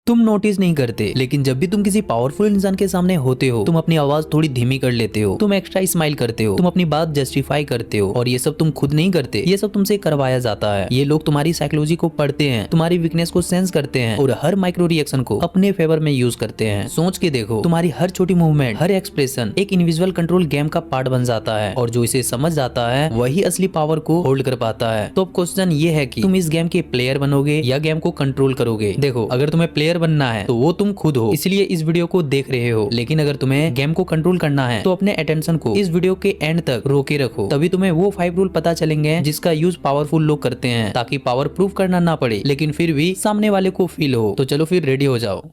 तुम नोटिस नहीं करते, लेकिन जब भी तुम किसी पावरफुल इंसान के सामने होते हो, तुम अपनी आवाज थोड़ी धीमी कर लेते हो, तुम एक्स्ट्रा स्माइल करते हो, तुम अपनी बात जस्टिफाई करते हो। और ये सब तुम खुद नहीं करते, ये सब तुमसे करवाया जाता है। ये लोग तुम्हारी साइकोलॉजी को पढ़ते हैं, तुम्हारी वीकनेस को सेंस करते हैं और हर माइक्रो रिएक्शन को अपने फेवर में यूज करते हैं। सोच के देखो, तुम्हारी हर छोटी मूवमेंट, हर एक्सप्रेशन एक इनविजिबल कंट्रोल गेम का पार्ट बन जाता है, और जो इसे समझ जाता है वही असली पावर को होल्ड कर पाता है। तो अब क्वेश्चन ये है कि तुम इस गेम के प्लेयर बनोगे या गेम को कंट्रोल करोगे। देखो, अगर तुम्हें प्लेयर बनना है तो वो तुम खुद हो, इसलिए इस वीडियो को देख रहे हो। लेकिन अगर तुम्हें गेम को कंट्रोल करना है तो अपने अटेंशन को इस वीडियो के एंड तक रोके रखो, तभी तुम्हें वो 5 रूल पता चलेंगे जिसका यूज पावरफुल लोग करते हैं, ताकि पावर प्रूफ करना ना पड़े लेकिन फिर भी सामने वाले को फील हो। तो चलो फिर रेडी हो जाओ।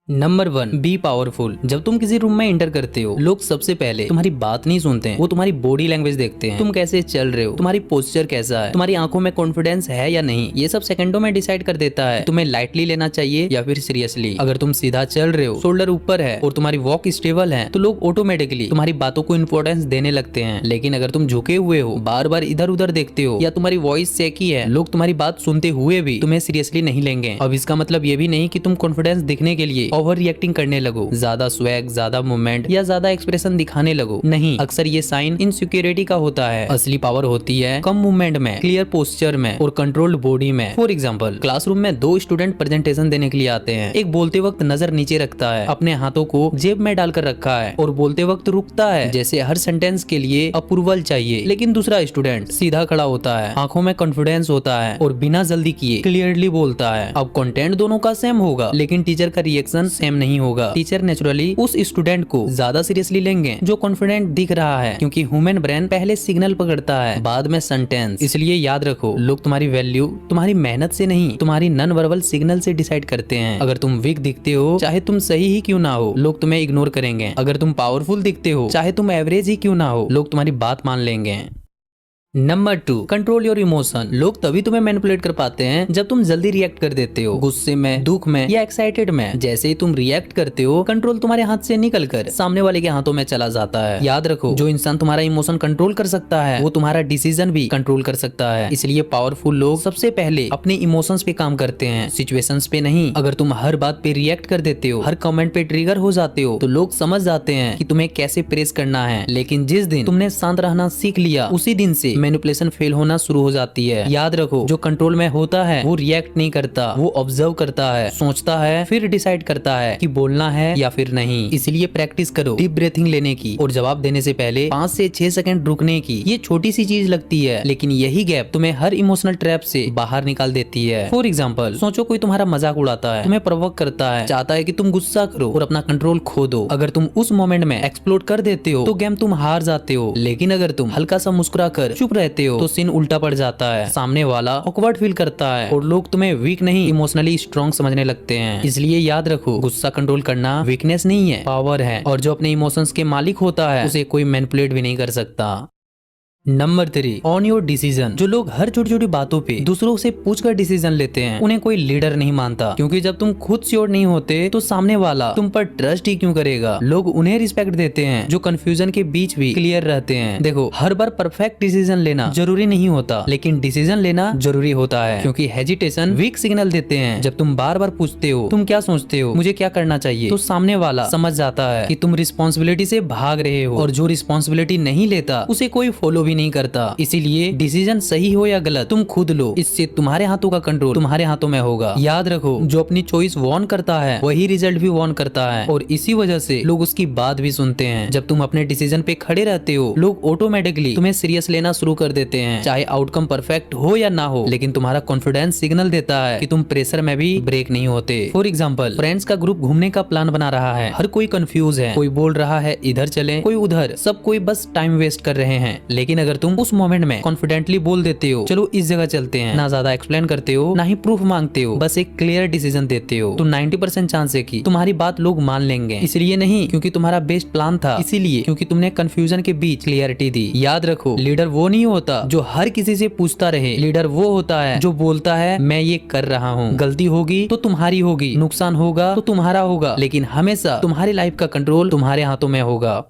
Number 1, B powerful. जब तुम किसी रूम में एंटर करते हो, लोग सबसे पहले तुम्हारी बात नहीं सुनते हैं, वो तुम्हारी बॉडी लैंग्वेज देखते हैं। तुम कैसे चल रहे हो, तुम्हारी पोस्चर कैसा है, तुम्हारी आंखों में कॉन्फिडेंस है या नहीं, ये सब सेकंडों में डिसाइड कर देता है तुम्हें लाइटली लेना चाहिए या फिर सीरियसली। अगर तुम सीधा चल रहे हो, शोल्डर ऊपर है और तुम्हारी वॉक स्टेबल है, तो लोग ऑटोमेटिकली तुम्हारी बातों को इंपॉर्टेंस देने लगते हैं। लेकिन अगर तुम झुके हुए हो, बार बार इधर उधर देखते हो या तुम्हारी वॉइस सेकी है, लोग तुम्हारी बात सुनते हुए भी तुम्हें सीरियसली नहीं लेंगे। अब इसका मतलब ये भी नहीं कि तुम कॉन्फिडेंस दिखने के लिए ओवर रिएक्टिंग करने लगो, ज्यादा स्वैग, ज्यादा मूवमेंट या ज्यादा एक्सप्रेशन दिखाने लगो। नहीं, अक्सर ये साइन इनसिक्योरिटी का होता है। असली पावर होती है कम मूवमेंट में, क्लियर पोस्चर में और कंट्रोल्ड बॉडी में। फॉर एग्जांपल, क्लासरूम में 2 स्टूडेंट प्रेजेंटेशन देने के लिए आते हैं। एक बोलते वक्त नजर नीचे रखता है, अपने हाथों को जेब में डालकर रखा है और बोलते वक्त रुकता है, जैसे हर सेंटेंस के लिए अप्रूवल चाहिए। लेकिन दूसरा स्टूडेंट सीधा खड़ा होता है, आंखों में कॉन्फिडेंस होता है और बिना जल्दी किए क्लियरली बोलता है। अब कंटेंट दोनों का सेम होगा, लेकिन टीचर का रिएक्शन सेम नहीं होगा। टीचर नेचुरली उस स्टूडेंट को ज्यादा सीरियसली लेंगे जो कॉन्फिडेंट दिख रहा है, क्योंकि ह्यूमन ब्रेन पहले सिग्नल पकड़ता है, बाद में सेंटेंस। इसलिए याद रखो, लोग तुम्हारी वैल्यू तुम्हारी मेहनत से नहीं, तुम्हारी नॉन वर्बल सिग्नल से डिसाइड करते हैं। अगर तुम वीक दिखते हो, चाहे तुम सही ही क्यों ना हो, लोग तुम्हें इग्नोर करेंगे। अगर तुम पावरफुल दिखते हो, चाहे तुम एवरेज ही क्यों ना हो, लोग तुम्हारी बात मान लेंगे। Number 2, control your emotion. लोग तभी तुम्हें मैनिपुलेट कर पाते हैं जब तुम जल्दी रिएक्ट कर देते हो, गुस्से में, दुख में या एक्साइटेड में। जैसे ही तुम रिएक्ट करते हो, कंट्रोल तुम्हारे हाथ से निकलकर सामने वाले के हाथों में चला जाता है। याद रखो, जो इंसान तुम्हारा इमोशन कंट्रोल कर सकता है, वो तुम्हारा डिसीजन भी कंट्रोल कर सकता है। इसलिए पावरफुल लोग सबसे पहले अपने इमोशंस पे काम करते हैं, सिचुएशंस पे नहीं। अगर तुम हर बात पे रिएक्ट कर देते हो, हर कमेंट पे ट्रिगर हो जाते हो, तो लोग समझ जाते हैं कि तुम्हें कैसे प्रेस करना है। लेकिन जिस दिन तुमने शांत रहना सीख लिया, उसी दिन से मैनिपुलेशन फेल होना शुरू हो जाती है। याद रखो, जो कंट्रोल में होता है वो रिएक्ट नहीं करता, वो ऑब्जर्व करता है, सोचता है, फिर डिसाइड करता है कि बोलना है या फिर नहीं। इसलिए प्रैक्टिस करो डीप ब्रीथिंग लेने की और जवाब देने से पहले 5 से 6 सेकंड रुकने की। ये छोटी सी चीज लगती है, लेकिन यही गैप तुम्हें हर इमोशनल ट्रैप से बाहर निकाल देती है। फॉर एग्जाम्पल, सोचो कोई तुम्हारा मजाक उड़ाता है, तुम्हें प्रोवोक करता है, चाहता है कि तुम गुस्सा करो और अपना कंट्रोल खो दो। अगर तुम उस मोमेंट में एक्सप्लोड कर देते हो तो गेम तुम हार जाते हो। लेकिन अगर तुम हल्का सा मुस्कुरा कर चुप रहते हो तो सीन उल्टा पड़ जाता है, सामने वाला ऑकवर्ड फील करता है और लोग तुम्हें वीक नहीं, इमोशनली स्ट्रॉन्ग समझने लगते हैं। इसलिए याद रखो, गुस्सा कंट्रोल करना वीकनेस नहीं है, पावर है। और जो अपने इमोशंस के मालिक होता है, उसे कोई मैनिपुलेट भी नहीं कर सकता। Number 3, on your decision. जो लोग हर छोटी छोटी बातों पे दूसरों से पूछकर डिसीजन लेते हैं, उन्हें कोई लीडर नहीं मानता, क्योंकि जब तुम खुद श्योर नहीं होते तो सामने वाला तुम पर ट्रस्ट ही क्यों करेगा। लोग उन्हें रिस्पेक्ट देते हैं जो कंफ्यूजन के बीच भी क्लियर रहते हैं। देखो, हर बार परफेक्ट डिसीजन लेना जरूरी नहीं होता, लेकिन डिसीजन लेना जरूरी होता है, क्योंकि हेजिटेशन वीक सिग्नल देते हैं। जब तुम बार बार पूछते हो, तुम क्या सोचते हो, मुझे क्या करना चाहिए, तो सामने वाला समझ जाता है कि तुम रिस्पॉन्सिबिलिटी से भाग रहे हो, और जो रिस्पॉन्सिबिलिटी नहीं लेता उसे कोई फॉलो भी नहीं करता। इसीलिए डिसीजन सही हो या गलत तुम खुद लो, इससे तुम्हारे हाथों का कंट्रोल तुम्हारे हाथों में होगा। याद रखो, जो अपनी चॉइस वॉन करता है वही रिजल्ट भी वॉन करता है, और इसी वजह से लोग उसकी बात भी सुनते हैं। जब तुम अपने डिसीजन पे खड़े रहते हो, लोग ऑटोमेटिकली तुम्हें सीरियस लेना शुरू कर देते हैं, चाहे आउटकम परफेक्ट हो या ना हो। लेकिन तुम्हारा कॉन्फिडेंस सिग्नल देता है कि तुम प्रेशर में भी ब्रेक नहीं होते। फॉर एग्जाम्पल, फ्रेंड्स का ग्रुप घूमने का प्लान बना रहा है, हर कोई कंफ्यूज है, कोई बोल रहा है इधर चले, कोई उधर, सब कोई बस टाइम वेस्ट कर रहे हैं। लेकिन अगर तुम उस मोमेंट में कॉन्फिडेंटली बोल देते हो, चलो इस जगह चलते हैं, ना ज्यादा एक्सप्लेन करते हो, ना ही प्रूफ मांगते हो, बस एक क्लियर डिसीजन देते हो, तो 90% चांस है कि तुम्हारी बात लोग मान लेंगे। इसलिए नहीं क्योंकि तुम्हारा बेस्ट प्लान था, इसीलिए क्योंकि तुमने कंफ्यूजन के बीच क्लियरिटी दी। याद रखो, लीडर वो नहीं होता जो हर किसी से पूछता रहे, लीडर वो होता है जो बोलता है मैं ये कर रहा हूँ, गलती होगी तो तुम्हारी होगी, नुकसान होगा तो तुम्हारा होगा, लेकिन हमेशा तुम्हारी लाइफ का कंट्रोल तुम्हारे हाथों में होगा।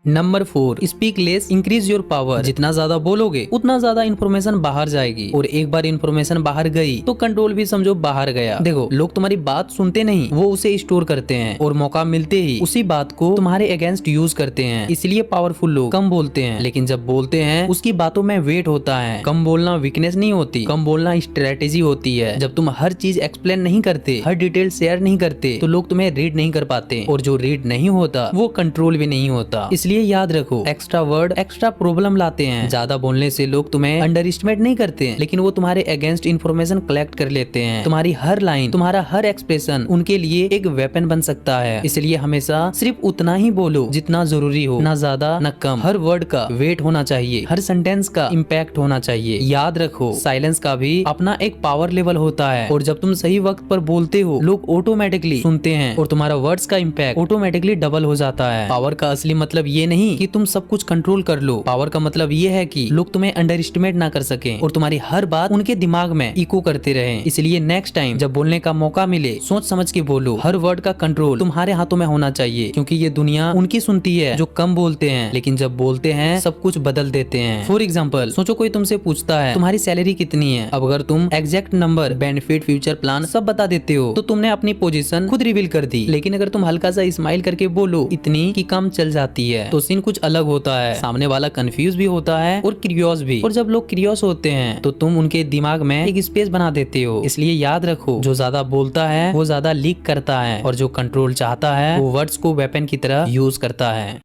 Number 4, speak less increase your power. जितना ज्यादा बोलोगे उतना ज्यादा इन्फॉर्मेशन बाहर जाएगी, और एक बार इन्फॉर्मेशन बाहर गई तो कंट्रोल भी समझो बाहर गया। देखो, लोग तुम्हारी बात सुनते नहीं, वो उसे स्टोर करते हैं और मौका मिलते ही उसी बात को तुम्हारे अगेंस्ट यूज करते हैं। इसलिए पावरफुल लोग कम बोलते हैं, लेकिन जब बोलते हैं उसकी बातों में वेट होता है। कम बोलना वीकनेस नहीं होती, कम बोलना स्ट्रेटेजी होती है। जब तुम हर चीज एक्सप्लेन नहीं करते, हर डिटेल शेयर नहीं करते, तो लोग तुम्हें रीड नहीं कर पाते, और जो रीड नहीं होता वो कंट्रोल भी नहीं होता। इसलिए याद रखो, एक्स्ट्रा वर्ड एक्स्ट्रा प्रॉब्लम लाते हैं। ज्यादा बोलने से लोग तुम्हें अंडर एस्टिमेट नहीं करते, लेकिन वो तुम्हारे अगेंस्ट इन्फॉर्मेशन कलेक्ट कर लेते हैं। तुम्हारी हर लाइन, तुम्हारा हर एक्सप्रेशन उनके लिए एक वेपन बन सकता है। इसलिए हमेशा सिर्फ उतना ही बोलो जितना जरूरी हो, ना ज्यादा ना कम। हर वर्ड का वेट होना चाहिए, हर सेंटेंस का इम्पैक्ट होना चाहिए। याद रखो, साइलेंस का भी अपना एक पावर लेवल होता है, और जब तुम सही वक्त पर बोलते हो लोग ऑटोमेटिकली सुनते हैं, और तुम्हारा वर्ड्स का इम्पैक्ट ऑटोमेटिकली डबल हो जाता है। पावर का असली मतलब ये नहीं कि तुम सब कुछ कंट्रोल कर लो। पावर का मतलब ये है कि लोग तुम्हें अंडर एस्टिमेट ना कर सकें, और तुम्हारी हर बात उनके दिमाग में इको करते रहे। इसलिए नेक्स्ट टाइम जब बोलने का मौका मिले, सोच समझ के बोलो। हर वर्ड का कंट्रोल तुम्हारे हाथों में होना चाहिए, क्योंकि ये दुनिया उनकी सुनती है जो कम बोलते हैं, लेकिन जब बोलते हैं सब कुछ बदल देते हैं। फॉर एग्जाम्पल, सोचो कोई तुमसे पूछता है तुम्हारी सैलरी कितनी है। अब अगर तुम exact number, benefit, future plan सब बता देते हो, तो तुमने अपनी पोजीशन खुद रिवील कर दी। लेकिन अगर तुम हल्का सा स्माइल करके बोलो इतनी कि कम चल जाती है, तो सीन कुछ अलग होता है। सामने वाला कंफ्यूज भी होता है और क्यूरियस भी, और जब लोग क्यूरियस होते हैं तो तुम उनके दिमाग में एक स्पेस बना देते हो। इसलिए याद रखो, जो ज्यादा बोलता है वो ज्यादा लीक करता है, और जो कंट्रोल चाहता है वो वर्ड्स को वेपन की तरह यूज करता है।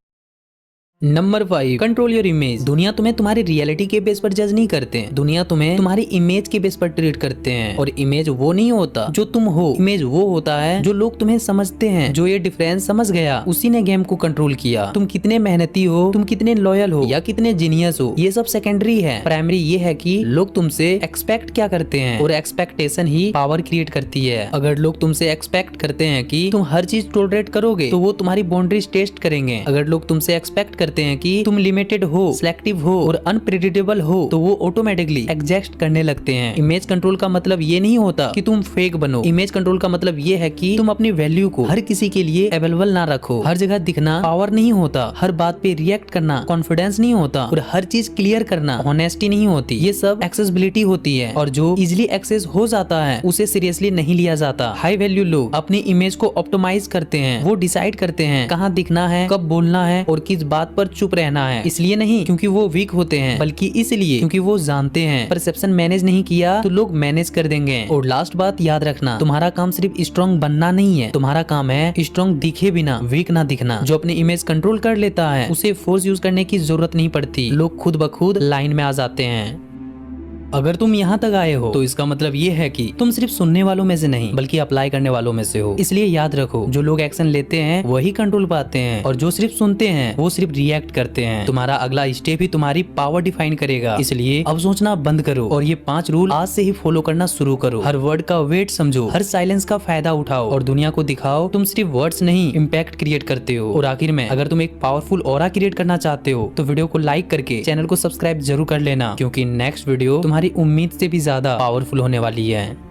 Number 5, control your image. दुनिया तुम्हें तुम्हारी रियलिटी के बेस पर जज नहीं करते, दुनिया तुम्हें तुम्हारी इमेज के बेस पर ट्रीट करते हैं। और इमेज वो नहीं होता जो तुम हो, इमेज वो होता है जो लोग तुम्हें समझते हैं। जो ये डिफरेंस समझ गया उसी ने गेम को कंट्रोल किया। तुम कितने मेहनती हो, तुम कितने लॉयल हो, या कितने जीनियस हो, ये सब सेकेंडरी है। प्राइमरी ये है कि लोग तुमसे एक्सपेक्ट क्या करते हैं, और एक्सपेक्टेशन ही पावर क्रिएट करती है। अगर लोग तुमसे एक्सपेक्ट करते हैं कि तुम हर चीज टॉलरेट करोगे, तो वो तुम्हारी बाउंड्रीज टेस्ट करेंगे। अगर लोग तुमसे एक्सपेक्ट करते हैं कि तुम लिमिटेड हो, सिलेक्टिव हो और अनप्रेडिक्टेबल हो, तो वो ऑटोमेटिकली एडजस्ट करने लगते हैं। इमेज कंट्रोल का मतलब ये नहीं होता कि तुम फेक बनो। इमेज कंट्रोल का मतलब ये है कि तुम अपनी वैल्यू को हर किसी के लिए अवेलेबल ना रखो। हर जगह दिखना पावर नहीं होता, हर बात पे रिएक्ट करना कॉन्फिडेंस नहीं होता, और हर चीज क्लियर करना ऑनेस्टी नहीं होती। ये सब एक्सेसिबिलिटी होती है, और जो इजिली एक्सेस हो जाता है उसे सीरियसली नहीं लिया जाता। हाई वैल्यू लोग अपनी इमेज को ऑप्टिमाइज करते हैं। वो डिसाइड करते हैं कहाँ दिखना है, कब बोलना है, और किस बात पर चुप रहना है। इसलिए नहीं क्योंकि वो वीक होते हैं, बल्कि इसलिए क्योंकि वो जानते हैं परसेप्शन मैनेज नहीं किया तो लोग मैनेज कर देंगे। और लास्ट बात याद रखना, तुम्हारा काम सिर्फ स्ट्रॉन्ग बनना नहीं है, तुम्हारा काम है स्ट्रॉन्ग दिखे बिना वीक ना दिखना। जो अपनी इमेज कंट्रोल कर लेता है उसे फोर्स यूज करने की जरूरत नहीं पड़ती, लोग खुद ब खुद लाइन में आ जाते हैं। अगर तुम यहाँ तक आए हो तो इसका मतलब ये है कि तुम सिर्फ सुनने वालों में से नहीं बल्कि अप्लाई करने वालों में से हो। इसलिए याद रखो, जो लोग एक्शन लेते हैं वही कंट्रोल पाते हैं, और जो सिर्फ सुनते हैं वो सिर्फ रिएक्ट करते हैं। तुम्हारा अगला स्टेप ही तुम्हारी पावर डिफाइन करेगा। इसलिए अब सोचना बंद करो और ये 5 रूल आज से ही फॉलो करना शुरू करो। हर वर्ड का वेट समझो, हर साइलेंस का फायदा उठाओ, और दुनिया को दिखाओ तुम सिर्फ वर्ड्स नहीं इम्पैक्ट क्रिएट करते हो। और आखिर में, अगर तुम एक पावरफुल ऑरा क्रिएट करना चाहते हो तो वीडियो को लाइक करके चैनल को सब्सक्राइब जरूर कर लेना, क्योंकि नेक्स्ट वीडियो तुम्हारी उम्मीद से भी ज्यादा पावरफुल होने वाली है।